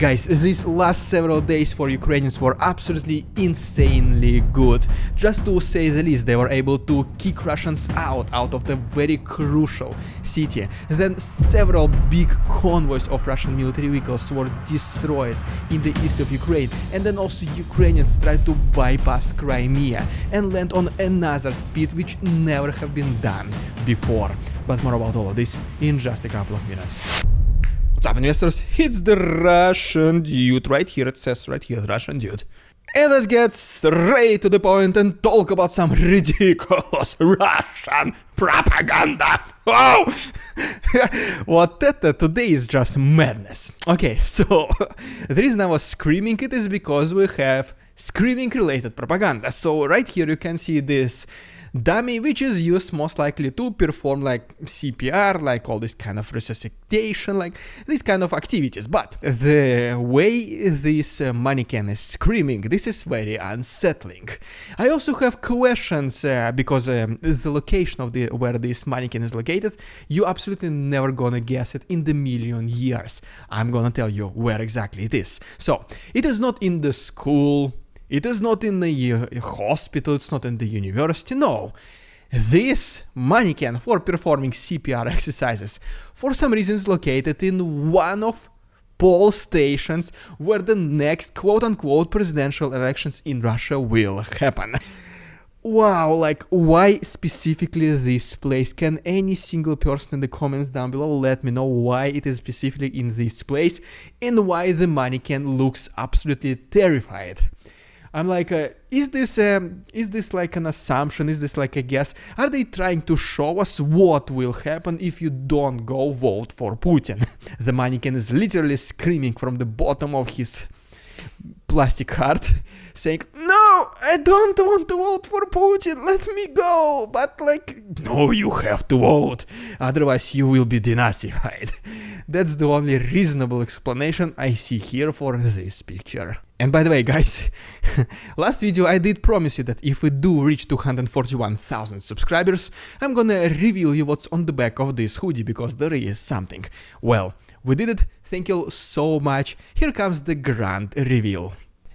Guys, these last several days for Ukrainians were absolutely insanely good. Just to say the least, they were able to kick Russians out of the very crucial city. Then several big convoys of Russian military vehicles were destroyed in the east of Ukraine, and then also Ukrainians tried to bypass Crimea and land on another speed which never have been done before. But more about all of this in just a couple of minutes. What's up, investors? It's the Russian dude. Right here it says right here, Russian dude. And let's get straight to the point and talk about some ridiculous Russian propaganda. Oh! Today is just madness. Okay, so the reason I was screaming it is because we have screaming related propaganda. So right here you can see this dummy which is used most likely to perform like CPR, like all this kind of resuscitation, like these kind of activities. But the way this mannequin is screaming, this is very unsettling. I also have questions because the location of where this mannequin is located, you absolutely never gonna guess it in the million years. I'm gonna tell you where exactly it is. So it is not in the school. It is not in the hospital, it's not in the university, no. This mannequin for performing CPR exercises for some reason is located in one of poll stations where the next quote-unquote presidential elections in Russia will happen. Wow, like why specifically this place? Can any single person in the comments down below let me know why it is specifically in this place and why the mannequin looks absolutely terrified? I'm like, is this like an assumption? Is this like a guess? Are they trying to show us what will happen if you don't go vote for Putin? The mannequin is literally screaming from the bottom of his plastic heart, saying, "No, I don't want to vote for Putin, let me go." But like, no, you have to vote, otherwise you will be denazified. That's the only reasonable explanation I see here for this picture. And by the way, guys, last video I did promise you that if we do reach 241,000 subscribers, I'm gonna reveal you what's on the back of this hoodie, because there is something. Well, we did it, thank you so much, here comes the grand reveal.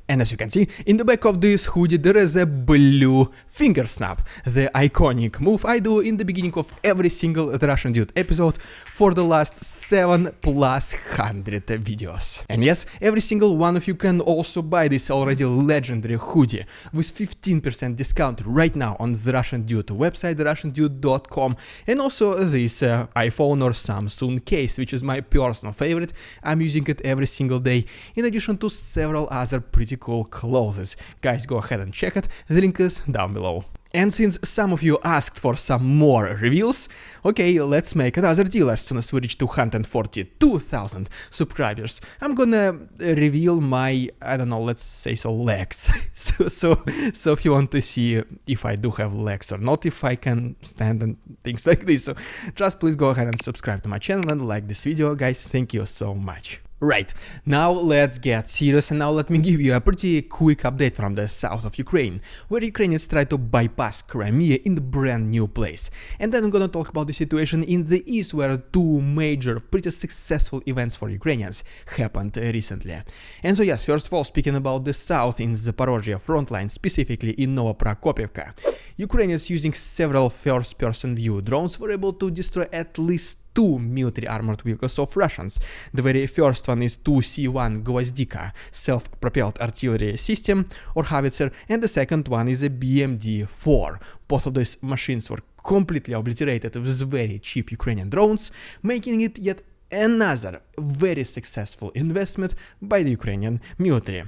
And as you can see, in the back of this hoodie there is a blue finger snap, the iconic move I do in the beginning of every single The Russian Dude episode for the last 7+ hundred videos. And yes, every single one of you can also buy this already legendary hoodie with 15% discount right now on The Russian Dude website, therussiandude.com, and also this iPhone or Samsung case, which is my personal favorite. I'm using it every single day, in addition to several other pretty cool clothes. Guys, go ahead and check it, the link is down below. And since some of you asked for some more reveals, okay, let's make another deal. As soon as we reach 242,000 subscribers, I'm gonna reveal my, I don't know, let's say so, legs. so if you want to see if I do have legs or not, if I can stand and things like this, so just please go ahead and subscribe to my channel and like this video, guys. Thank you so much. Right, now let's get serious, and now let me give you a pretty quick update from the south of Ukraine, where Ukrainians try to bypass Crimea in the brand new place. And then I'm gonna talk about the situation in the east, where two major, pretty successful events for Ukrainians happened recently. And so yes, first of all, speaking about the south in Zaporozhye frontline, specifically in Novoprokopivka, Ukrainians using several first-person view drones were able to destroy at least two military armored vehicles of Russians. The very first one is 2C1 Gvozdika self-propelled artillery system or howitzer, and the second one is a BMD-4. Both of these machines were completely obliterated with very cheap Ukrainian drones, making it yet another very successful investment by the Ukrainian military.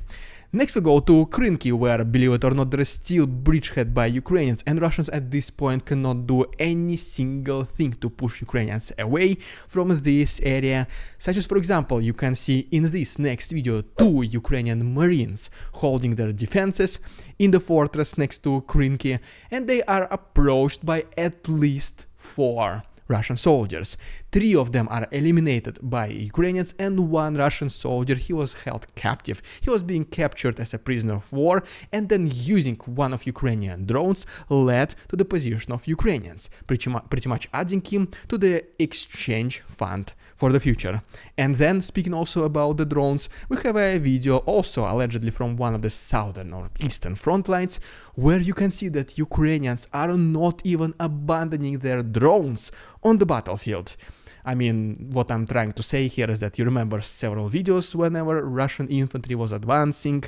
Next we go to Crimea, where, believe it or not, there is still bridgehead by Ukrainians, and Russians at this point cannot do any single thing to push Ukrainians away from this area, such as, for example, you can see in this next video two Ukrainian Marines holding their defenses in the fortress next to Crimea, and they are approached by at least 4 Russian soldiers. 3 of them are eliminated by Ukrainians, and 1 Russian soldier, he was held captive. He was being captured as a prisoner of war, and then using one of Ukrainian drones led to the position of Ukrainians, pretty much adding him to the exchange fund for the future. And then, speaking also about the drones, we have a video also allegedly from one of the southern or eastern front lines, where you can see that Ukrainians are not even abandoning their drones on the battlefield. I mean, what I'm trying to say here is that you remember several videos whenever Russian infantry was advancing,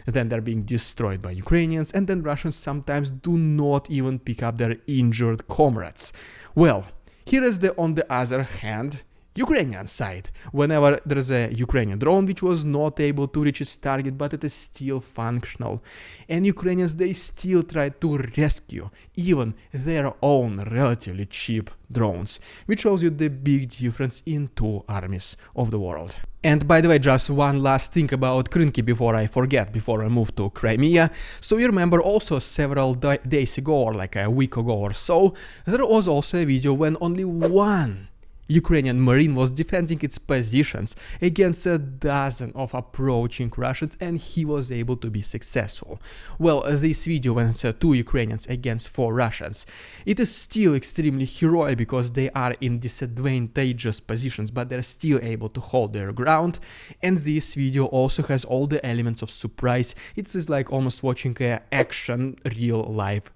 then they're being destroyed by Ukrainians, and then Russians sometimes do not even pick up their injured comrades. Well, here is on the other hand, Ukrainian side. Whenever there's a Ukrainian drone which was not able to reach its target, but it is still functional, and Ukrainians, they still try to rescue even their own relatively cheap drones, which shows you the big difference in two armies of the world. And by the way, just one last thing about Crimea before I forget, before I move to Crimea. So you remember also several days ago, or like a week ago or so, there was also a video when only one Ukrainian Marine was defending its positions against a dozen of approaching Russians, and he was able to be successful. Well, this video when it's 2 Ukrainians against 4 Russians, it is still extremely heroic because they are in disadvantageous positions, but they're still able to hold their ground. And this video also has all the elements of surprise. It's like almost watching a action real life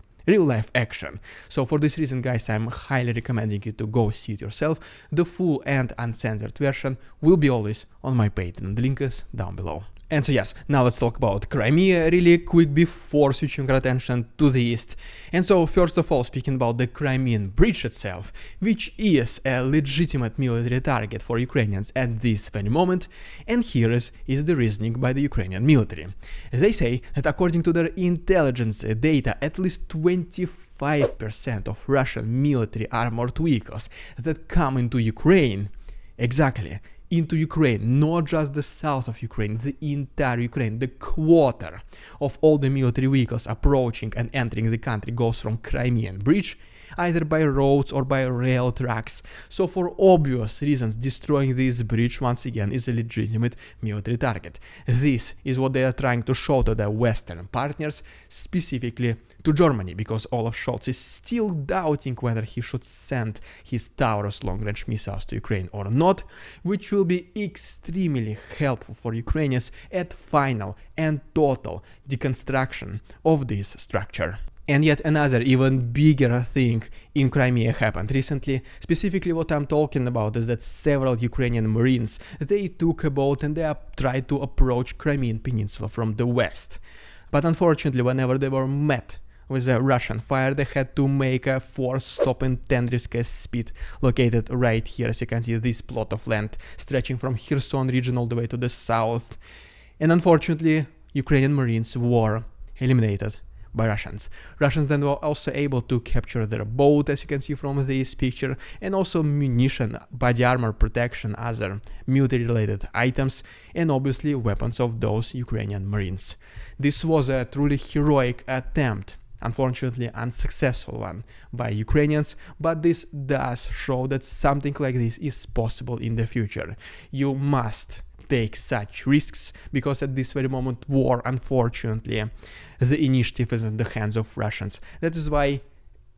action. So for this reason, guys, I'm highly recommending you to go see it yourself. The full and uncensored version will be always on my Patreon. The link is down below. And so yes, now let's talk about Crimea really quick before switching our attention to the east. And so first of all, speaking about the Crimean bridge itself, which is a legitimate military target for Ukrainians at this very moment, and here is the reasoning by the Ukrainian military. They say that according to their intelligence data, at least 25% of Russian military armored vehicles that come into Ukraine, exactly, into Ukraine, not just the south of Ukraine, the entire Ukraine, the quarter of all the military vehicles approaching and entering the country goes from Crimean bridge, either by roads or by rail tracks. So for obvious reasons, destroying this bridge once again is a legitimate military target. This is what they are trying to show to their Western partners, specifically to Germany, because Olaf Scholz is still doubting whether he should send his Taurus long-range missiles to Ukraine or not, which will be extremely helpful for Ukrainians at final and total deconstruction of this structure. And yet another even bigger thing in Crimea happened recently. Specifically what I'm talking about is that several Ukrainian Marines, they took a boat and they tried to approach Crimean Peninsula from the west. But unfortunately, whenever they were met with a Russian fire, they had to make a forced stop in Tendriske speed, located right here, as you can see, this plot of land stretching from Kherson region all the way to the south. And unfortunately, Ukrainian Marines were eliminated by Russians. Russians then were also able to capture their boat, as you can see from this picture, and also munition, body armor, protection, other military-related items, and obviously weapons of those Ukrainian Marines. This was a truly heroic attempt, unfortunately unsuccessful one by Ukrainians, but this does show that something like this is possible in the future. You must take such risks, because at this very moment war, unfortunately, the initiative is in the hands of Russians. That is why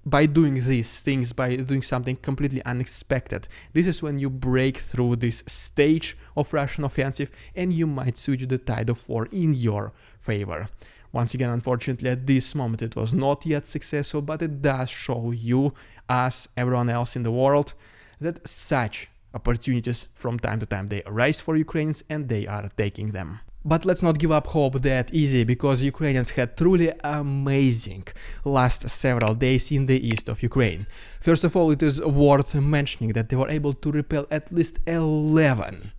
by doing these things, by doing something completely unexpected, this is when you break through this stage of Russian offensive and you might switch the tide of war in your favor. Once again, unfortunately, at this moment it was not yet successful, but it does show you, as everyone else in the world, that such opportunities from time to time they arise for Ukrainians and they are taking them. But let's not give up hope that easy, because Ukrainians had truly amazing last several days in the east of Ukraine. First of all, it is worth mentioning that they were able to repel at least 11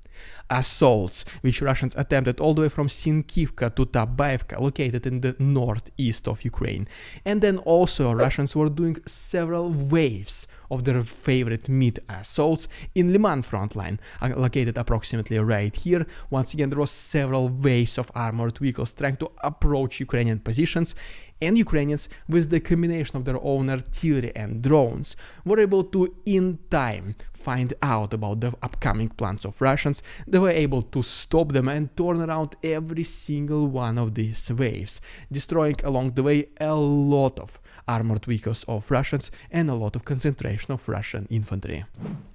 assaults, which Russians attempted all the way from Sinkivka to Tabaivka, located in the northeast of Ukraine. And then also Russians were doing several waves of their favorite mid-assaults in Liman front line, located approximately right here. Once again, there was several waves of armored vehicles trying to approach Ukrainian positions, And Ukrainians, with the combination of their own artillery and drones, were able to, in time, find out about the upcoming plans of Russians. They were able to stop them and turn around every single one of these waves, destroying along the way a lot of armored vehicles of Russians and a lot of concentration of Russian infantry.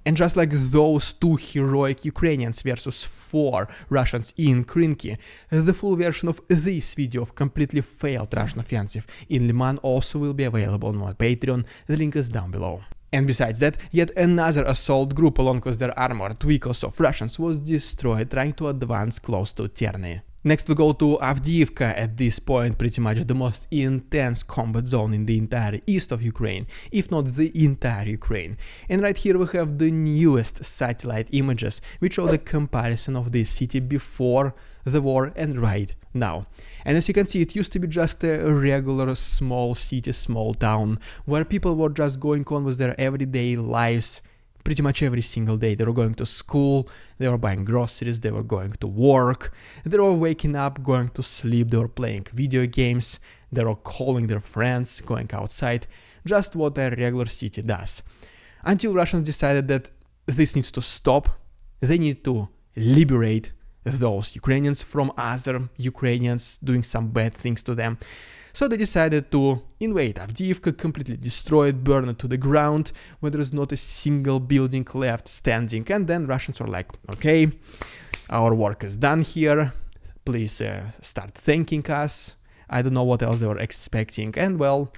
And just like those 2 heroic Ukrainians versus 4 Russians in Crimea, the full version of this video of completely failed Russian offensive in Liman also will be available on my Patreon, the link is down below. And besides that, yet another assault group along with their armored vehicles of Russians was destroyed trying to advance close to Terny. Next we go to Avdiivka, at this point pretty much the most intense combat zone in the entire east of Ukraine, if not the entire Ukraine. And right here we have the newest satellite images which show the comparison of this city before the war and right now. And as you can see, it used to be just a regular small city, small town, where people were just going on with their everyday lives pretty much every single day. They were going to school, they were buying groceries, they were going to work, they were waking up, going to sleep, they were playing video games, they were calling their friends, going outside, just what a regular city does. Until Russians decided that this needs to stop, they need to liberate those Ukrainians from other Ukrainians doing some bad things to them. So they decided to invade Avdiivka, completely destroy it, burn it to the ground, where there is not a single building left standing. And then Russians were like, okay, our work is done here, please start thanking us. I don't know what else they were expecting. And well,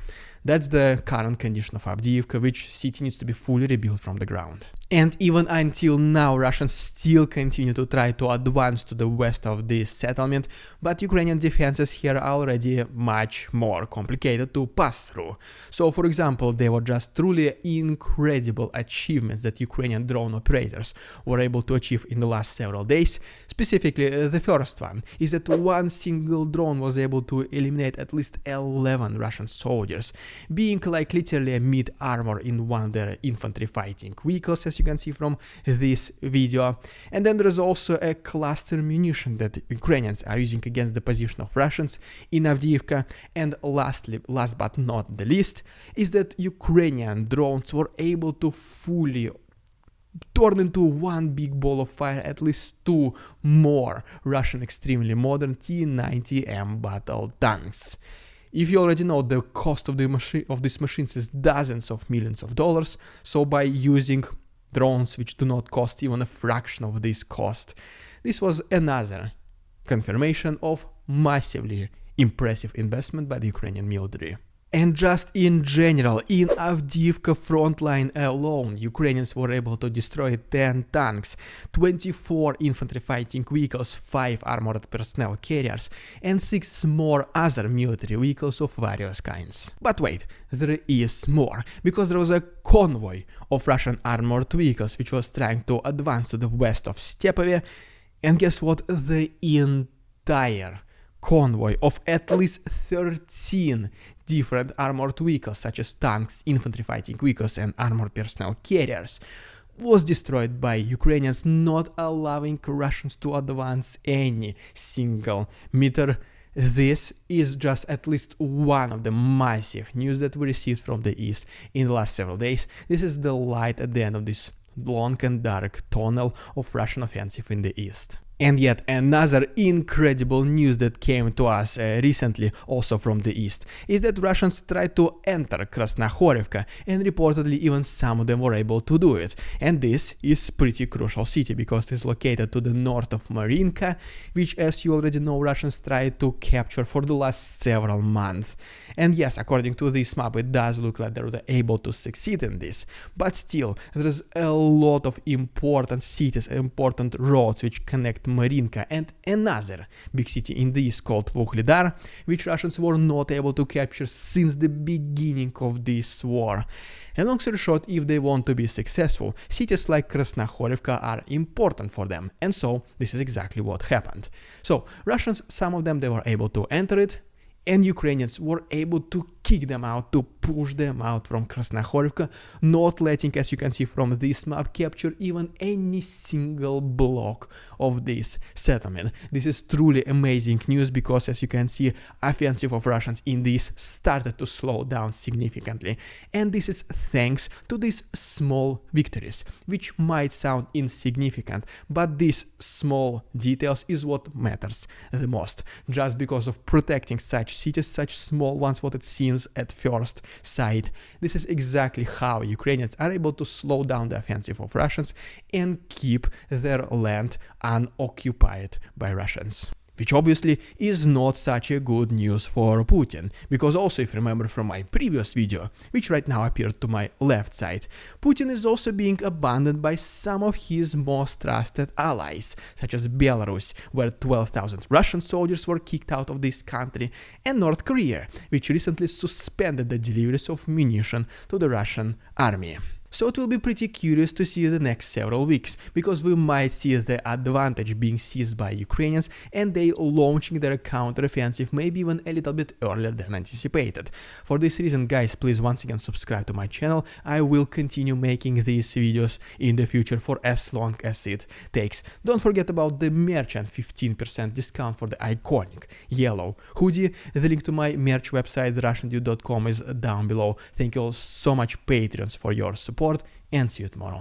that's the current condition of Avdiivka, which city needs to be fully rebuilt from the ground. And even until now, Russians still continue to try to advance to the west of this settlement, but Ukrainian defenses here are already much more complicated to pass through. So, for example, there were just truly incredible achievements that Ukrainian drone operators were able to achieve in the last several days. Specifically, the first one is that one single drone was able to eliminate at least 11 Russian soldiers, being like literally a mid-armor in one of their infantry fighting vehicles, as you can see from this video. And then there is also a cluster munition that Ukrainians are using against the position of Russians in Avdiivka. And lastly, last but not the least, is that Ukrainian drones were able to fully turn into one big ball of fire at least 2 more Russian extremely modern T-90M battle tanks. If you already know, the cost of these machines is dozens of millions of dollars, so by using drones which do not cost even a fraction of this cost, this was another confirmation of massively impressive investment by the Ukrainian military. And just in general, in Avdiivka frontline alone, Ukrainians were able to destroy 10 tanks, 24 infantry fighting vehicles, 5 armored personnel carriers, and 6 more other military vehicles of various kinds. But wait, there is more, because there was a convoy of Russian armored vehicles which was trying to advance to the west of Stepovе, and guess what? The entire convoy of at least 13 different armored vehicles such as tanks, infantry fighting vehicles and armored personnel carriers was destroyed by Ukrainians, not allowing Russians to advance any single meter. This is just at least one of the massive news that we received from the east in the last several days. This is the light at the end of this long and dark tunnel of Russian offensive in the east. And yet another incredible news that came to us recently, also from the east, is that Russians tried to enter Krasnohorivka, and reportedly even some of them were able to do it. And this is pretty crucial city because it is located to the north of Marinka, which, as you already know, Russians tried to capture for the last several months. And yes, according to this map, it does look like they were able to succeed in this, but still, there is a lot of important cities, important roads which connect Marinka and another big city in the east called Vuhledar, which Russians were not able to capture since the beginning of this war. And long story short, if they want to be successful, cities like Krasnohorivka are important for them, and so this is exactly what happened. So Russians, some of them, they were able to enter it, and Ukrainians were able to kick them out, to push them out from Krasnohorivka, not letting, as you can see from this map, capture even any single block of this settlement. This is truly amazing news because, as you can see, offensive of Russians in this started to slow down significantly. And this is thanks to these small victories, which might sound insignificant, but these small details is what matters the most. Just because of protecting such cities, such small ones, what it seems at first sight, this is exactly how Ukrainians are able to slow down the offensive of Russians and keep their land unoccupied by Russians. Which obviously is not such a good news for Putin, because also, if you remember from my previous video, which right now appeared to my left side, Putin is also being abandoned by some of his most trusted allies, such as Belarus, where 12,000 Russian soldiers were kicked out of this country, and North Korea, which recently suspended the deliveries of munition to the Russian army. So it will be pretty curious to see the next several weeks, because we might see the advantage being seized by Ukrainians and they launching their counter-offensive maybe even a little bit earlier than anticipated. For this reason, guys, please once again subscribe to my channel. I will continue making these videos in the future for as long as it takes. Don't forget about the merch and 15% discount for the iconic yellow hoodie. The link to my merch website, russiandude.com, is down below. Thank you all so much, Patreons, for your support, and see you tomorrow.